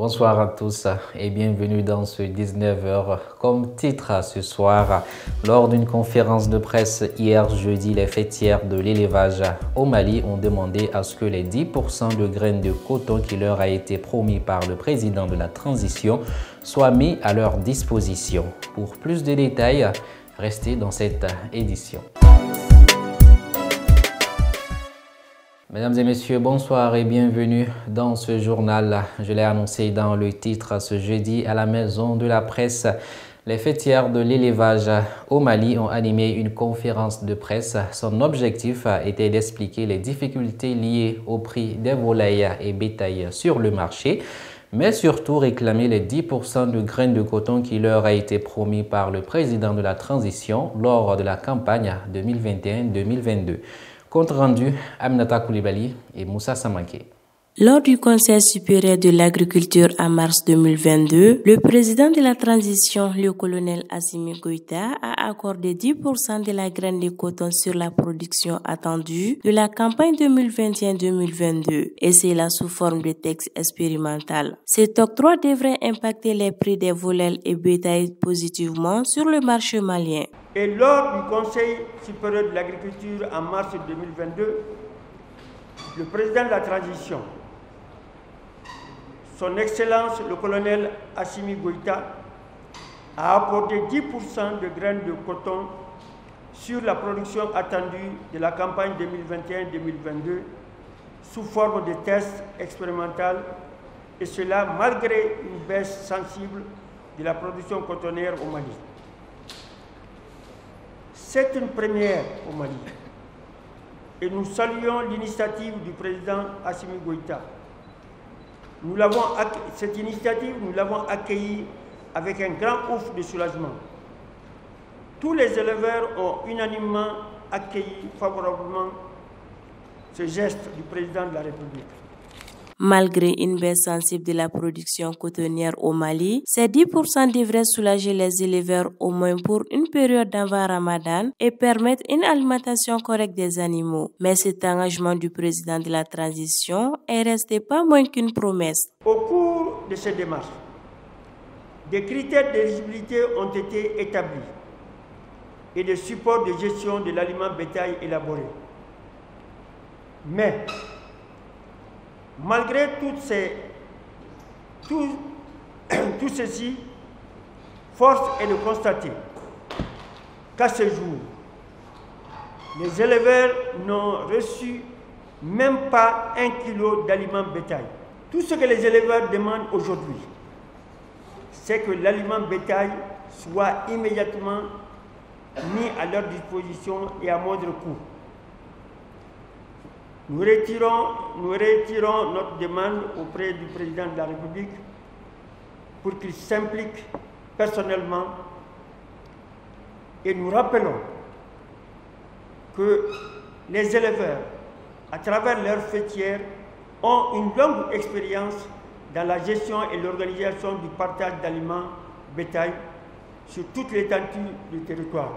Bonsoir à tous et bienvenue dans ce 19h. Comme titre ce soir, lors d'une conférence de presse hier jeudi, les fêtières de l'élevage au Mali ont demandé à ce que les 10% de graines de coton qui leur a été promis par le président de la transition soient mis à leur disposition. Pour plus de détails, restez dans cette édition. Mesdames et messieurs, bonsoir et bienvenue dans ce journal. Je l'ai annoncé dans le titre ce jeudi à la Maison de la Presse. Les fêtières de l'élevage au Mali ont animé une conférence de presse. Son objectif était d'expliquer les difficultés liées au prix des volailles et bétail sur le marché, mais surtout réclamer les 10% de graines de coton qui leur a été promis par le président de la transition lors de la campagne 2021-2022. Compte rendu, Aminata Koulibaly et Moussa Samanké. Lors du Conseil supérieur de l'agriculture en mars 2022, le président de la transition, le colonel Assimi Goïta, a accordé 10% de la graine de coton sur la production attendue de la campagne 2021-2022, et c'est là sous forme de texte expérimental. Cet octroi devrait impacter les prix des volailles et bétail positivement sur le marché malien. Et lors du Conseil supérieur de l'agriculture en mars 2022, le président de la transition, son Excellence le colonel Assimi Goïta, a apporté 10% de graines de coton sur la production attendue de la campagne 2021-2022 sous forme de tests expérimental, et cela malgré une baisse sensible de la production cotonnière au Mali. C'est une première au Mali et nous saluons l'initiative du président Assimi Goïta. Cette initiative, nous l'avons accueillie avec un grand ouf de soulagement. Tous les éleveurs ont unanimement accueilli favorablement ce geste du président de la République. Malgré une baisse sensible de la production cotonnière au Mali, ces 10% devraient soulager les éleveurs au moins pour une période d'avant Ramadan et permettre une alimentation correcte des animaux. Mais cet engagement du président de la transition est resté pas moins qu'une promesse. Au cours de ces démarches, des critères d'éligibilité ont été établis et des supports de gestion de l'aliment bétail élaborés. Mais malgré tout ceci, force est de constater qu'à ce jour, les éleveurs n'ont reçu même pas 1 kilo d'aliments bétail. Tout ce que les éleveurs demandent aujourd'hui, c'est que l'aliment bétail soit immédiatement mis à leur disposition et à moindre coût. Nous retirons notre demande auprès du président de la République pour qu'il s'implique personnellement, et nous rappelons que les éleveurs, à travers leurs fêtières, ont une longue expérience dans la gestion et l'organisation du partage d'aliments bétail sur toute l'étendue du territoire.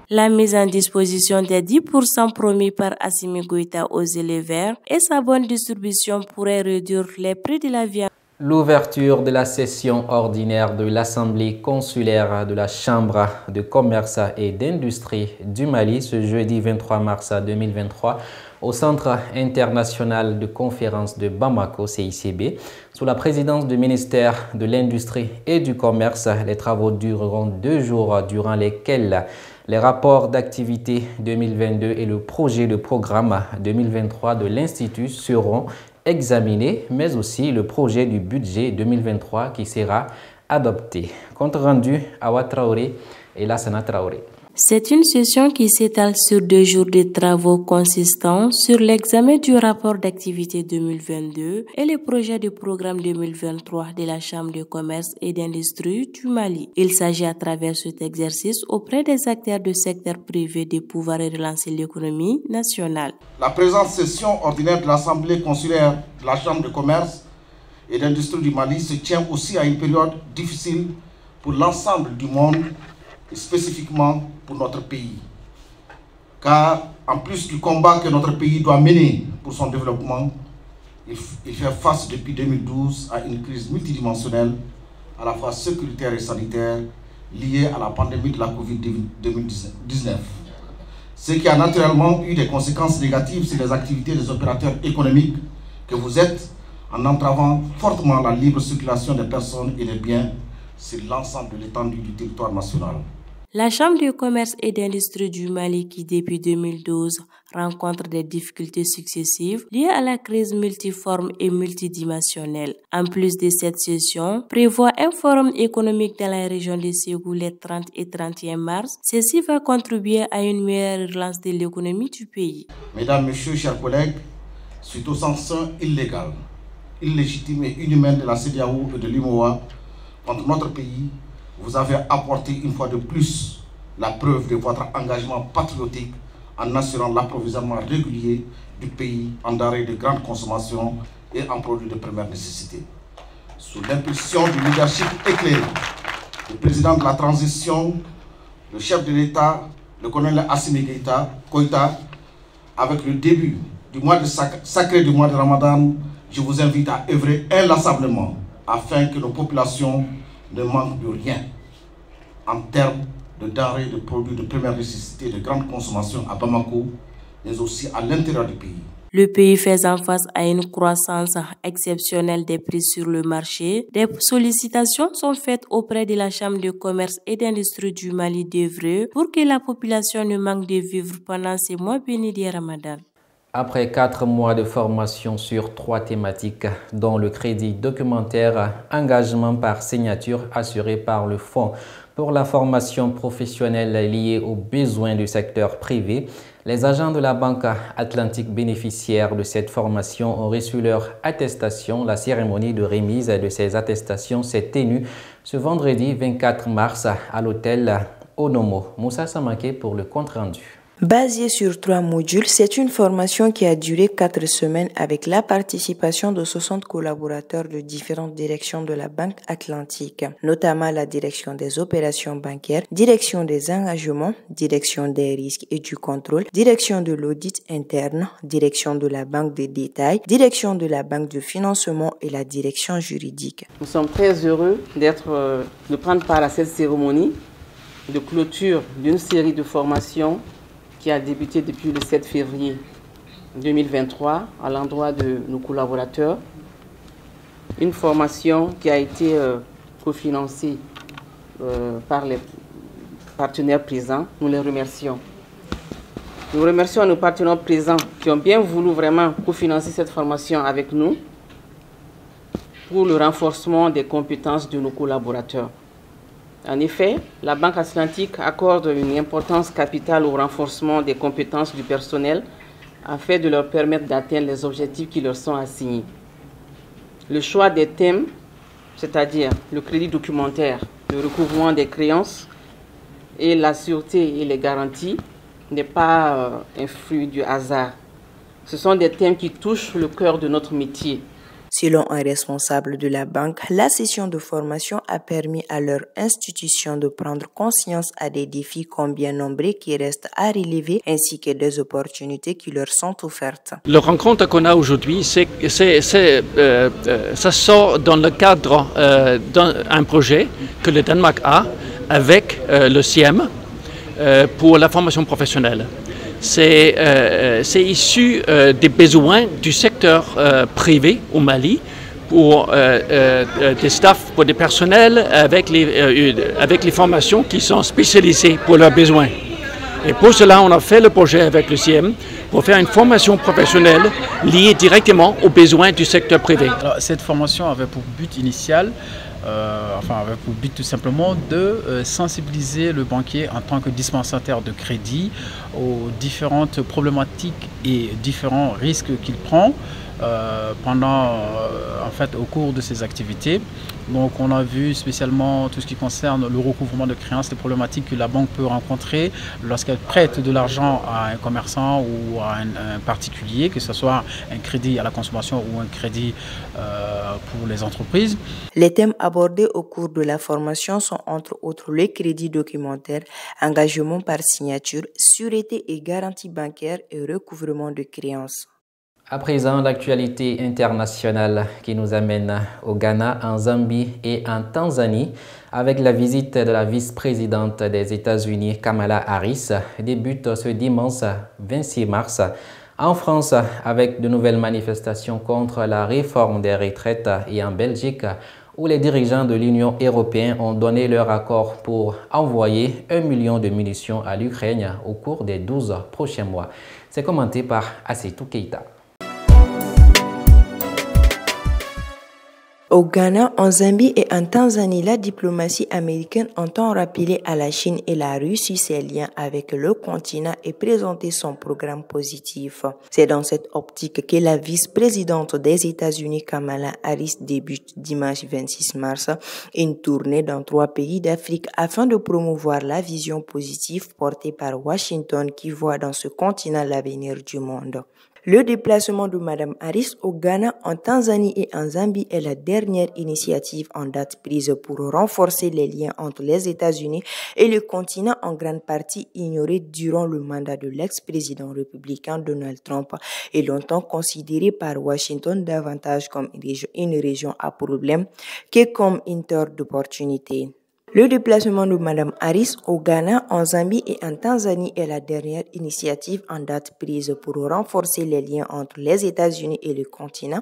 La mise en disposition des 10% promis par Assimi Goïta aux éleveurs et sa bonne distribution pourrait réduire les prix de la viande. L'ouverture de la session ordinaire de l'Assemblée consulaire de la Chambre de commerce et d'industrie du Mali ce jeudi 23 mars 2023 au Centre international de conférence de Bamako, CICB, sous la présidence du ministère de l'Industrie et du Commerce. Les travaux dureront 2 jours durant lesquels les rapports d'activité 2022 et le projet de programme 2023 de l'Institut seront examinés, mais aussi le projet du budget 2023 qui sera adopté. Compte rendu à Ouatraoré et Lassana Traoré. C'est une session qui s'étale sur 2 jours de travaux consistants sur l'examen du rapport d'activité 2022 et le projet de programme 2023 de la Chambre de commerce et d'industrie du Mali. Il s'agit à travers cet exercice auprès des acteurs du secteur privé de pouvoir relancer l'économie nationale. La présente session ordinaire de l'Assemblée consulaire de la Chambre de commerce et d'industrie du Mali se tient aussi à une période difficile pour l'ensemble du monde, et spécifiquement pour notre pays. Car en plus du combat que notre pays doit mener pour son développement, Il fait face depuis 2012 à une crise multidimensionnelle, à la fois sécuritaire et sanitaire, liée à la pandémie de la Covid-19. Ce qui a naturellement eu des conséquences négatives sur les activités des opérateurs économiques que vous êtes, en entravant fortement la libre circulation des personnes et des biens sur l'ensemble de l'étendue du territoire national. La Chambre de commerce et d'industrie du Mali, qui depuis 2012 rencontre des difficultés successives liées à la crise multiforme et multidimensionnelle. En plus de cette session, prévoit un forum économique dans la région de Ségou les 30 et 31 mars. Ceci va contribuer à une meilleure relance de l'économie du pays. Mesdames, Messieurs, chers collègues, suite aux sanctions illégales, illégitimes et inhumaines de la CEDEAO et de l'UMOA contre notre pays, vous avez apporté une fois de plus la preuve de votre engagement patriotique en assurant l'approvisionnement régulier du pays en denrées de grande consommation et en produits de première nécessité. Sous l'impulsion du leadership éclairé, le président de la transition, le chef de l'État, le colonel Assimi Goïta, avec le début du mois sacré du mois de Ramadan, je vous invite à œuvrer inlassablement afin que nos populations ne manquent de rien en termes de denrées, de produits de première nécessité de grande consommation à Bamako, mais aussi à l'intérieur du pays. Le pays faisant face à une croissance exceptionnelle des prix sur le marché, des sollicitations sont faites auprès de la Chambre de commerce et d'industrie du Mali d'œuvrer pour que la population ne manque de vivre pendant ces mois bénis de Ramadan. Après 4 mois de formation sur 3 thématiques, dont le crédit documentaire, engagement par signature assuré par le Fonds pour la formation professionnelle liée aux besoins du secteur privé, les agents de la Banque Atlantique bénéficiaires de cette formation ont reçu leur attestation. La cérémonie de remise de ces attestations s'est tenue ce vendredi 24 mars à l'hôtel Onomo. Moussa Samake pour le compte-rendu. Basée sur 3 modules, c'est une formation qui a duré 4 semaines avec la participation de 60 collaborateurs de différentes directions de la Banque Atlantique, notamment la direction des opérations bancaires, direction des engagements, direction des risques et du contrôle, direction de l'audit interne, direction de la banque de détail, direction de la banque de financement et la direction juridique. Nous sommes très heureux de prendre part à cette cérémonie de clôture d'une série de formations qui a débuté depuis le 7 février 2023 à l'endroit de nos collaborateurs. Une formation qui a été cofinancée par les partenaires présents. Nous les remercions. Nous remercions nos partenaires présents qui ont bien voulu vraiment cofinancer cette formation avec nous pour le renforcement des compétences de nos collaborateurs. En effet, la Banque Atlantique accorde une importance capitale au renforcement des compétences du personnel afin de leur permettre d'atteindre les objectifs qui leur sont assignés. Le choix des thèmes, c'est-à-dire le crédit documentaire, le recouvrement des créances et la sûreté et les garanties, n'est pas un fruit du hasard. Ce sont des thèmes qui touchent le cœur de notre métier. Selon un responsable de la banque, la session de formation a permis à leur institution de prendre conscience à des défis combien nombreux qui restent à relever ainsi que des opportunités qui leur sont offertes. La rencontre qu'on a aujourd'hui, ça sort dans le cadre d'un projet que le Danemark a avec le CIEM pour la formation professionnelle. C'est issu des besoins du secteur privé au Mali pour des staffs, pour des personnels avec les formations qui sont spécialisées pour leurs besoins. Et pour cela, on a fait le projet avec le CIEM pour faire une formation professionnelle liée directement aux besoins du secteur privé. Alors, cette formation avait pour but initial avait pour but tout simplement de sensibiliser le banquier en tant que dispensateur de crédit aux différentes problématiques et différents risques qu'il prend au cours de ses activités. Donc on a vu spécialement tout ce qui concerne le recouvrement de créances, les problématiques que la banque peut rencontrer lorsqu'elle prête de l'argent à un commerçant ou à un particulier, que ce soit un crédit à la consommation ou un crédit pour les entreprises. Les thèmes abordés au cours de la formation sont entre autres les crédits documentaires, engagement par signature, sûreté et garantie bancaire et recouvrement de créances. À présent, l'actualité internationale qui nous amène au Ghana, en Zambie et en Tanzanie avec la visite de la vice-présidente des États-Unis, Kamala Harris, débute ce dimanche 26 mars. En France, avec de nouvelles manifestations contre la réforme des retraites et en Belgique, où les dirigeants de l'Union européenne ont donné leur accord pour envoyer 1 million de munitions à l'Ukraine au cours des 12 prochains mois. C'est commenté par Assetou Keita. Au Ghana, en Zambie et en Tanzanie, la diplomatie américaine entend rappeler à la Chine et la Russie ses liens avec le continent et présenter son programme positif. C'est dans cette optique que la vice-présidente des États-Unis, Kamala Harris, débute dimanche 26 mars une tournée dans 3 pays d'Afrique afin de promouvoir la vision positive portée par Washington qui voit dans ce continent l'avenir du monde. Le déplacement de Mme Harris au Ghana, en Tanzanie et en Zambie est la dernière initiative en date prise pour renforcer les liens entre les États-Unis et le continent en grande partie ignoré durant le mandat de l'ex-président républicain Donald Trump et longtemps considéré par Washington davantage comme une région à problème que comme une terre d'opportunité. Le déplacement de Mme Harris au Ghana, en Zambie et en Tanzanie est la dernière initiative en date prise pour renforcer les liens entre les États-Unis et le continent,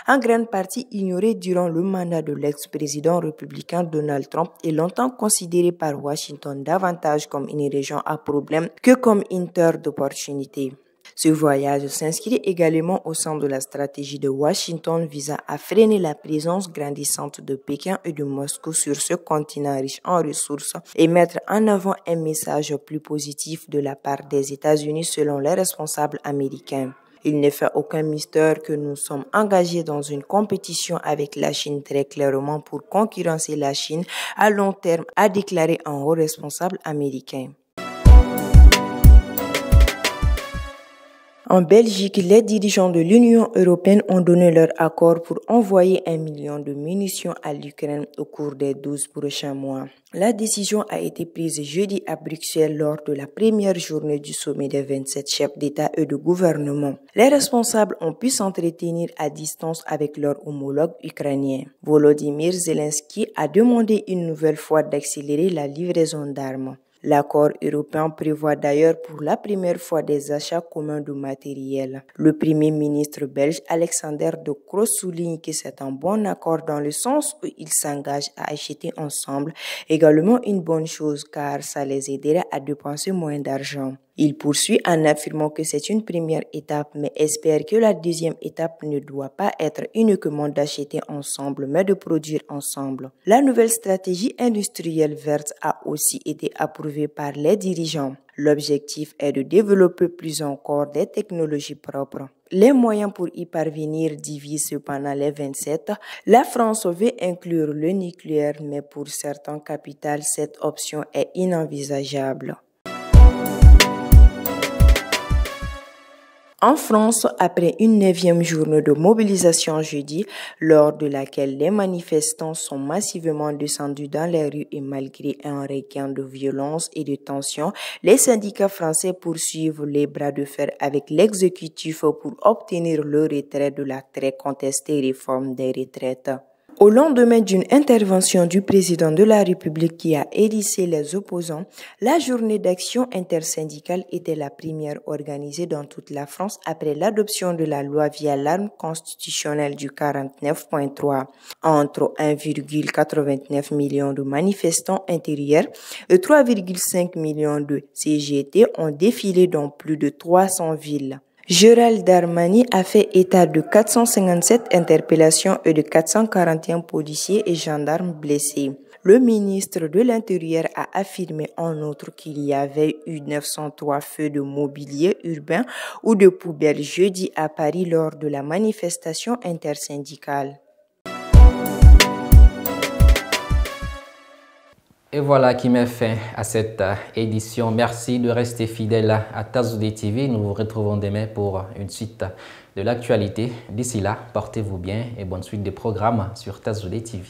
en grande partie ignoré durant le mandat de l'ex-président républicain Donald Trump et longtemps considéré par Washington davantage comme une région à problème que comme une terre d'opportunité. Ce voyage s'inscrit également au sein de la stratégie de Washington visant à freiner la présence grandissante de Pékin et de Moscou sur ce continent riche en ressources et mettre en avant un message plus positif de la part des États-Unis selon les responsables américains. Il ne fait aucun mystère que nous sommes engagés dans une compétition avec la Chine très clairement pour concurrencer la Chine à long terme, a déclaré un haut responsable américain. En Belgique, les dirigeants de l'Union européenne ont donné leur accord pour envoyer 1 million de munitions à l'Ukraine au cours des 12 prochains mois. La décision a été prise jeudi à Bruxelles lors de la première journée du sommet des 27 chefs d'État et de gouvernement. Les responsables ont pu s'entretenir à distance avec leurs homologues ukrainiens. Volodymyr Zelensky a demandé une nouvelle fois d'accélérer la livraison d'armes. L'accord européen prévoit d'ailleurs pour la première fois des achats communs de matériel. Le Premier ministre belge Alexander De Croo souligne que c'est un bon accord dans le sens où ils s'engagent à acheter ensemble, également une bonne chose car ça les aidera à dépenser moins d'argent. Il poursuit en affirmant que c'est une première étape, mais espère que la deuxième étape ne doit pas être uniquement d'acheter ensemble, mais de produire ensemble. La nouvelle stratégie industrielle verte a aussi été approuvée par les dirigeants. L'objectif est de développer plus encore des technologies propres. Les moyens pour y parvenir divisent cependant les 27. La France veut inclure le nucléaire, mais pour certains capitales, cette option est inenvisageable. En France, après une 9e journée de mobilisation jeudi, lors de laquelle les manifestants sont massivement descendus dans les rues et malgré un regain de violence et de tension, les syndicats français poursuivent les bras de fer avec l'exécutif pour obtenir le retrait de la très contestée réforme des retraites. Au lendemain d'une intervention du président de la République qui a hérissé les opposants, la journée d'action intersyndicale était la première organisée dans toute la France après l'adoption de la loi via l'arme constitutionnelle du 49.3. Entre 1,89 million de manifestants intérieurs et 3,5 millions de CGT ont défilé dans plus de 300 villes. Gérald Darmanin a fait état de 457 interpellations et de 441 policiers et gendarmes blessés. Le ministre de l'Intérieur a affirmé en outre qu'il y avait eu 903 feux de mobilier urbain ou de poubelles jeudi à Paris lors de la manifestation intersyndicale. Et voilà qui met fin à cette édition. Merci de rester fidèle à Tazoudé TV. Nous vous retrouvons demain pour une suite de l'actualité. D'ici là, portez-vous bien et bonne suite des programmes sur Tazoudé TV.